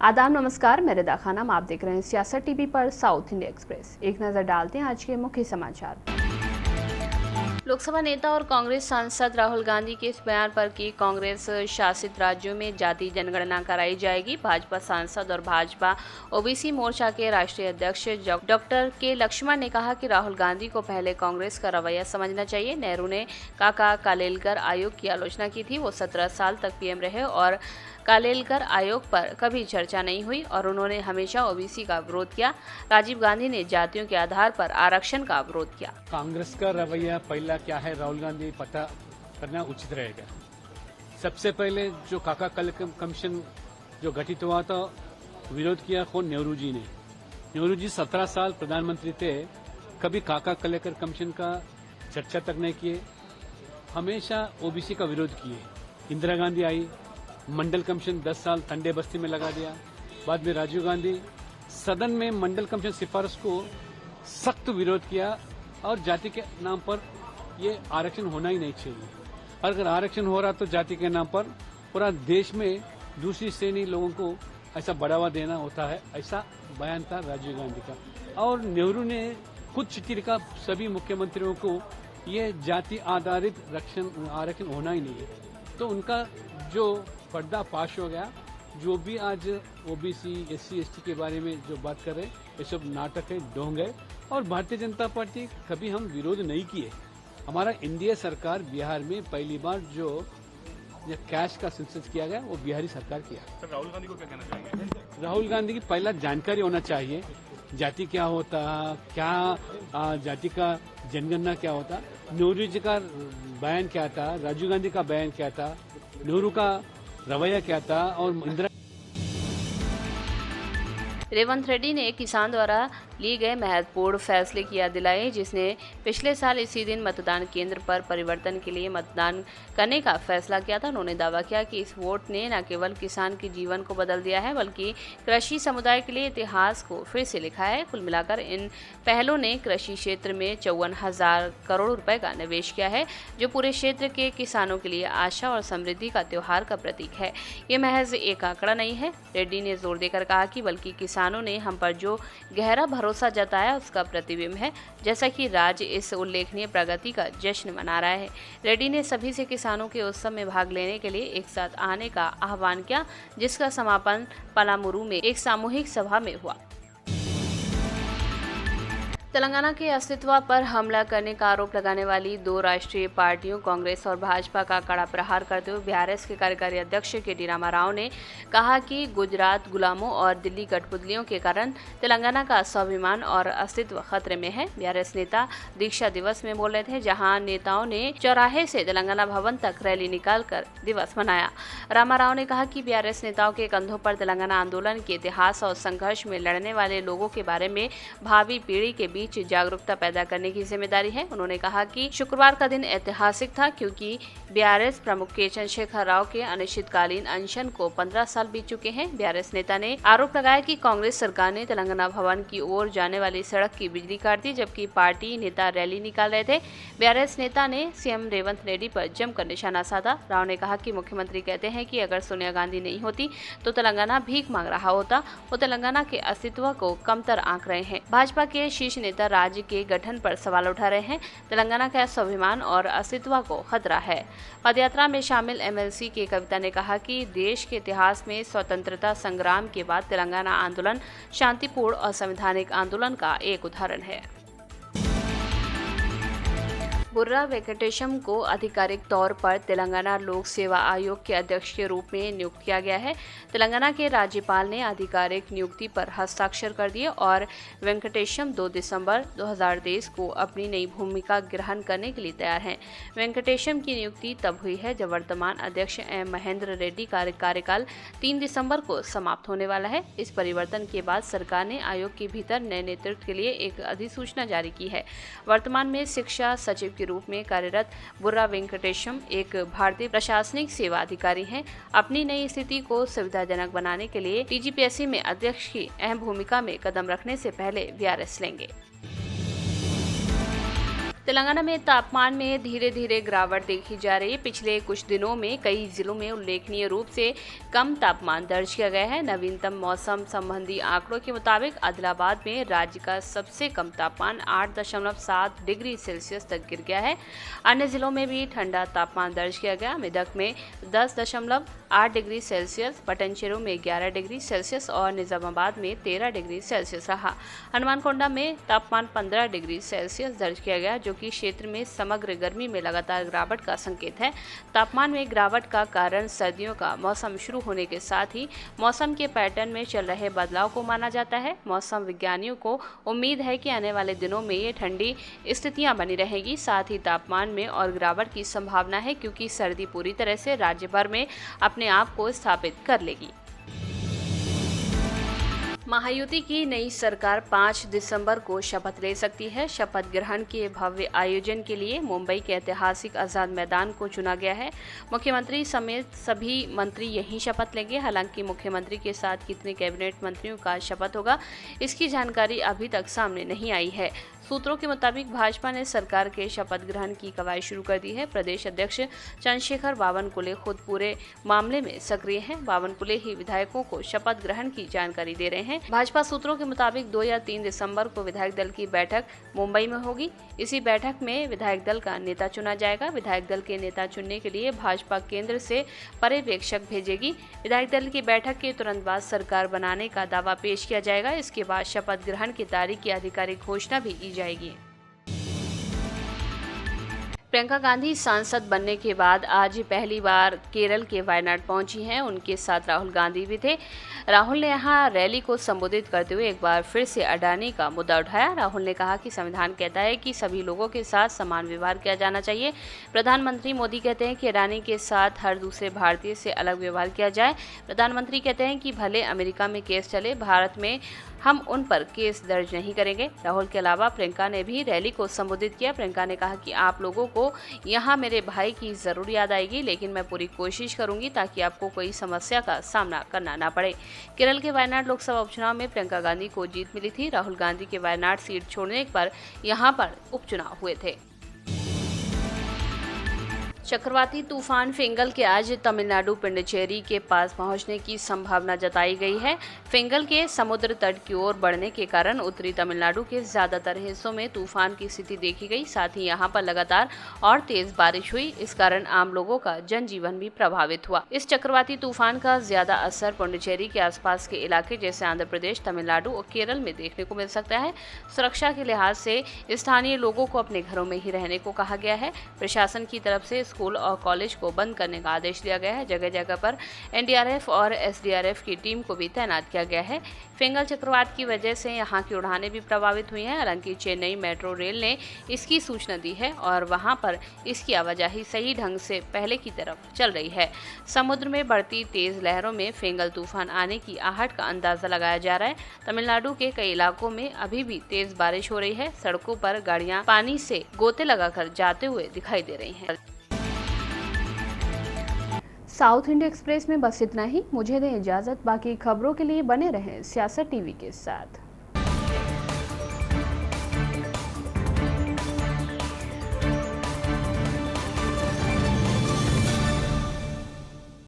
आदाब नमस्कार, मैं रिदा खानम। आप देख रहे हैं सियासत टीवी पर साउथ इंडिया एक्सप्रेस। एक नजर डालते हैं आज के मुख्य समाचार। लोकसभा नेता और कांग्रेस सांसद राहुल गांधी के इस बयान पर कि कांग्रेस शासित राज्यों में जाति जनगणना कराई जाएगी। भाजपा सांसद और भाजपा ओबीसी मोर्चा के राष्ट्रीय अध्यक्ष डॉक्टर के लक्ष्मण ने कहा कि राहुल गांधी को पहले कांग्रेस का रवैया समझना चाहिए। नेहरू ने काका कालेलकर आयोग की आलोचना की थी। वो 17 साल तक पीएम रहे और कालेलकर आयोग पर कभी चर्चा नहीं हुई और उन्होंने हमेशा ओबीसी का विरोध किया। राजीव गांधी ने जातियों के आधार पर आरक्षण का विरोध किया। कांग्रेस का रवैया पहला क्या है, राहुल गांधी पता करना उचित रहेगा। सबसे पहले जो काका कालेलकर कमीशन जो गठित हुआ था, विरोध किया कौन? नेहरू जी ने। नेहरू जी 17 साल प्रधानमंत्री थे, कभी काका कालेलकर कमीशन का चर्चा तक नहीं किए, हमेशा ओबीसी का विरोध किए। इंदिरा गांधी आई, मंडल कमीशन 10 साल ठंडे बस्ती में लगा दिया। बाद में राजीव गांधी सदन में मंडल कमीशन सिफारिश को सख्त विरोध किया और जाति के नाम पर ये आरक्षण होना ही नहीं चाहिए। अगर आरक्षण हो रहा तो जाति के नाम पर पूरा देश में दूसरी श्रेणी लोगों को ऐसा बढ़ावा देना होता है, ऐसा बयान था राजीव गांधी का। और नेहरू ने खुद चिट्ठी लिखा सभी मुख्यमंत्रियों को, ये जाति आधारित आरक्षण होना ही नहीं है। तो उनका जो पर्दा पाश हो गया। जो भी आज ओबीसी एससी एसटी के बारे में जो बात कर रहे हैं, ये सब नाटक है, ढोंग है। और भारतीय जनता पार्टी कभी हम विरोध नहीं किए। हमारा एनडीए सरकार बिहार में पहली बार जो कैश का सेंसस किया गया वो बिहारी सरकार किया। सर, राहुल गांधी को क्या कहना चाहेंगे? राहुल गांधी की पहला जानकारी होना चाहिए, जाति क्या होता, क्या जाति का जनगणना क्या होता। नेहरू जी का बयान क्या था, राजीव गांधी का बयान क्या था, नेहरू का रवैया क्या था और इंदिरा। रेवंत रेड्डी ने किसान द्वारा लिए गए महत्वपूर्ण फैसले की याद दिलाई, जिसने पिछले साल इसी दिन मतदान केंद्र पर परिवर्तन के लिए मतदान करने का फैसला किया था। उन्होंने दावा किया कि इस वोट ने न केवल किसान के जीवन को बदल दिया है, बल्कि कृषि समुदाय के लिए इतिहास को फिर से लिखा है। कुल मिलाकर इन पहलों ने कृषि क्षेत्र में 54,000 करोड़ रुपए का निवेश किया है, जो पूरे क्षेत्र के किसानों के लिए आशा और समृद्धि का त्योहार का प्रतीक है। ये महज एक आंकड़ा नहीं है, रेड्डी ने जोर देकर कहा, कि बल्कि किसानों ने हम पर जो गहरा भरोसा जताया उसका प्रतिबिंब है, जैसा कि राज्य इस उल्लेखनीय प्रगति का जश्न मना रहा है। रेड्डी ने सभी से किसानों के उत्सव में भाग लेने के लिए एक साथ आने का आह्वान किया, जिसका समापन पलामुरू में एक सामूहिक सभा में हुआ। तेलंगाना के अस्तित्व पर हमला करने का आरोप लगाने वाली दो राष्ट्रीय पार्टियों कांग्रेस और भाजपा का कड़ा प्रहार करते हुए बीआरएस के कार्यकारी अध्यक्ष के.टी. रामाराव ने कहा कि गुजरात गुलामों और दिल्ली कठपुतलियों के कारण तेलंगाना का स्वाभिमान और अस्तित्व खतरे में है। बीआरएस नेता दीक्षा दिवस में बोल रहे थे, जहां नेताओं ने चौराहे से तेलंगाना भवन तक रैली निकालकर दिवस मनाया। रामाराव ने कहा कि बीआरएस नेताओं के कंधों पर तेलंगाना आंदोलन के इतिहास और संघर्ष में लड़ने वाले लोगों के बारे में भावी पीढ़ी के बीच जागरूकता पैदा करने की जिम्मेदारी है। उन्होंने कहा कि शुक्रवार का दिन ऐतिहासिक था, क्योंकि बीआरएस प्रमुख के चंद्रशेखर राव के अनिश्चितकालीन अनशन को 15 साल बीत चुके हैं। बीआरएस नेता ने आरोप लगाया कि कांग्रेस सरकार ने तेलंगाना भवन की ओर जाने वाली सड़क की बिजली काट दी, जबकि पार्टी नेता रैली निकाल रहे थे। बीआरएस नेता ने सीएम रेवंत रेड्डी पर जमकर निशाना साधा। राव ने कहा कि मुख्यमंत्री कहते हैं कि अगर सोनिया गांधी नहीं होती तो तेलंगाना भीख मांग रहा होता। वो तेलंगाना के अस्तित्व को कमतर आंक रहे हैं। भाजपा के शीर्ष नेता राज्य के गठन पर सवाल उठा रहे हैं। तेलंगाना का स्वाभिमान और अस्तित्व को खतरा है। पदयात्रा में शामिल एमएलसी के कविता ने कहा कि देश के इतिहास में स्वतंत्रता संग्राम के बाद तेलंगाना आंदोलन शांतिपूर्ण और संवैधानिक आंदोलन का एक उदाहरण है। बुर्रा वेंकटेशम को आधिकारिक तौर पर तेलंगाना लोक सेवा आयोग के अध्यक्ष के रूप में नियुक्त किया गया है। तेलंगाना के राज्यपाल ने आधिकारिक नियुक्ति पर हस्ताक्षर कर दिए और वेंकटेशम 2 दिसंबर 2023 को अपनी नई भूमिका ग्रहण करने के लिए तैयार हैं। वेंकटेशम की नियुक्ति तब हुई है जब वर्तमान अध्यक्ष एम महेंद्र रेड्डी का कार्यकाल 3 दिसंबर को समाप्त होने वाला है। इस परिवर्तन के बाद सरकार ने आयोग के भीतर नए नेतृत्व के लिए एक अधिसूचना जारी की है। वर्तमान में शिक्षा सचिव के रूप में कार्यरत बुर्रा वेंकटेशम एक भारतीय प्रशासनिक सेवा अधिकारी हैं। अपनी नई स्थिति को सुविधाजनक बनाने के लिए टीजीपीएससी में अध्यक्ष की अहम भूमिका में कदम रखने से पहले बीआरएस लेंगे। तेलंगाना में तापमान में धीरे धीरे गिरावट देखी जा रही है। पिछले कुछ दिनों में कई जिलों में उल्लेखनीय रूप से कम तापमान दर्ज किया गया है। नवीनतम मौसम संबंधी आंकड़ों के मुताबिक आदिलाबाद में राज्य का सबसे कम तापमान 8.7 डिग्री सेल्सियस तक गिर गया है। अन्य जिलों में भी ठंडा तापमान दर्ज किया गया। मेदक में 10.8 डिग्री सेल्सियस, पटनचेरू में 11 डिग्री सेल्सियस और निजामाबाद में 13 डिग्री सेल्सियस रहा। हनुमानकोंडा में तापमान 15 डिग्री सेल्सियस दर्ज किया गया, जो कि क्षेत्र में समग्र गर्मी में लगातार गिरावट का संकेत है। तापमान में गिरावट का कारण सर्दियों का मौसम शुरू होने के साथ ही मौसम के पैटर्न में चल रहे बदलाव को माना जाता है। मौसम विज्ञानियों को उम्मीद है कि आने वाले दिनों में ये ठंडी स्थितियां बनी रहेगी। साथ ही तापमान में और गिरावट की संभावना है, क्योंकि सर्दी पूरी तरह से राज्य भर में अपने आप को स्थापित कर लेगी। महायुति की नई सरकार 5 दिसंबर को शपथ ले सकती है। शपथ ग्रहण के भव्य आयोजन के लिए मुंबई के ऐतिहासिक आजाद मैदान को चुना गया है। मुख्यमंत्री समेत सभी मंत्री यहीं शपथ लेंगे। हालांकि मुख्यमंत्री के साथ कितने कैबिनेट मंत्रियों का शपथ होगा, इसकी जानकारी अभी तक सामने नहीं आई है। सूत्रों के मुताबिक भाजपा ने सरकार के शपथ ग्रहण की कवायद शुरू कर दी है। प्रदेश अध्यक्ष चंद्रशेखर बावनकुले खुद पूरे मामले में सक्रिय हैं। बावनकुले ही विधायकों को शपथ ग्रहण की जानकारी दे रहे हैं। भाजपा सूत्रों के मुताबिक 2 या 3 दिसंबर को विधायक दल की बैठक मुंबई में होगी। इसी बैठक में विधायक दल का नेता चुना जाएगा। विधायक दल के नेता चुनने के लिए भाजपा केंद्र से पर्यवेक्षक भेजेगी। विधायक दल की बैठक के तुरंत बाद सरकार बनाने का दावा पेश किया जाएगा। इसके बाद शपथ ग्रहण की तारीख की आधिकारिक घोषणा भी की जाएगी। प्रियंका गांधी सांसद बनने के बाद आज पहली बार केरल के वायनाड पहुंची हैं। उनके साथ राहुल गांधी भी थे। राहुल ने यहां रैली को संबोधित करते हुए एक बार फिर से अडानी का मुद्दा उठाया। राहुल ने कहा कि संविधान कहता है कि सभी लोगों के साथ समान व्यवहार किया जाना चाहिए। प्रधानमंत्री मोदी कहते हैं कि अडानी के साथ हर दूसरे भारतीय से अलग व्यवहार किया जाए। प्रधानमंत्री कहते हैं कि भले अमेरिका में केस चले, भारत में हम उन पर केस दर्ज नहीं करेंगे। राहुल के अलावा प्रियंका ने भी रैली को संबोधित किया। प्रियंका ने कहा कि आप लोगों को यहाँ मेरे भाई की जरूर याद आएगी, लेकिन मैं पूरी कोशिश करूंगी ताकि आपको कोई समस्या का सामना करना ना पड़े। केरल के वायनाड लोकसभा उपचुनाव में प्रियंका गांधी को जीत मिली थी। राहुल गांधी के वायनाड सीट छोड़ने पर यहाँ पर उपचुनाव हुए थे। चक्रवाती तूफान फिंगल के आज तमिलनाडु पुडुचेरी के पास पहुंचने की संभावना जताई गई है। फिंगल के समुद्र तट की ओर बढ़ने के कारण उत्तरी तमिलनाडु के ज्यादातर हिस्सों में तूफान की स्थिति देखी गई। साथ ही यहां पर लगातार और तेज बारिश हुई। इस कारण आम लोगों का जनजीवन भी प्रभावित हुआ। इस चक्रवाती तूफान का ज्यादा असर पुडुचेरी के आसपास के इलाके जैसे आंध्र प्रदेश, तमिलनाडु और केरल में देखने को मिल सकता है। सुरक्षा के लिहाज से स्थानीय लोगों को अपने घरों में ही रहने को कहा गया है। प्रशासन की तरफ से स्कूल और कॉलेज को बंद करने का आदेश दिया गया है। जगह जगह पर एनडीआरएफ और एसडीआरएफ की टीम को भी तैनात किया गया है। फिंगल चक्रवात की वजह से यहां की उड़ानें भी प्रभावित हुई हैं। हालांकि चेन्नई मेट्रो रेल ने इसकी सूचना दी है और वहां पर इसकी आवाजाही सही ढंग से पहले की तरफ चल रही है। समुद्र में बढ़ती तेज लहरों में फिंगल तूफान आने की आहट का अंदाजा लगाया जा रहा है। तमिलनाडु के कई इलाकों में अभी भी तेज बारिश हो रही है। सड़कों पर गाड़ियां पानी से गोते लगाकर जाते हुए दिखाई दे रही हैं। साउथ इंडिया एक्सप्रेस में बस इतना ही। मुझे दें इजाजत। बाकी खबरों के लिए बने रहें सियासत टीवी के साथ।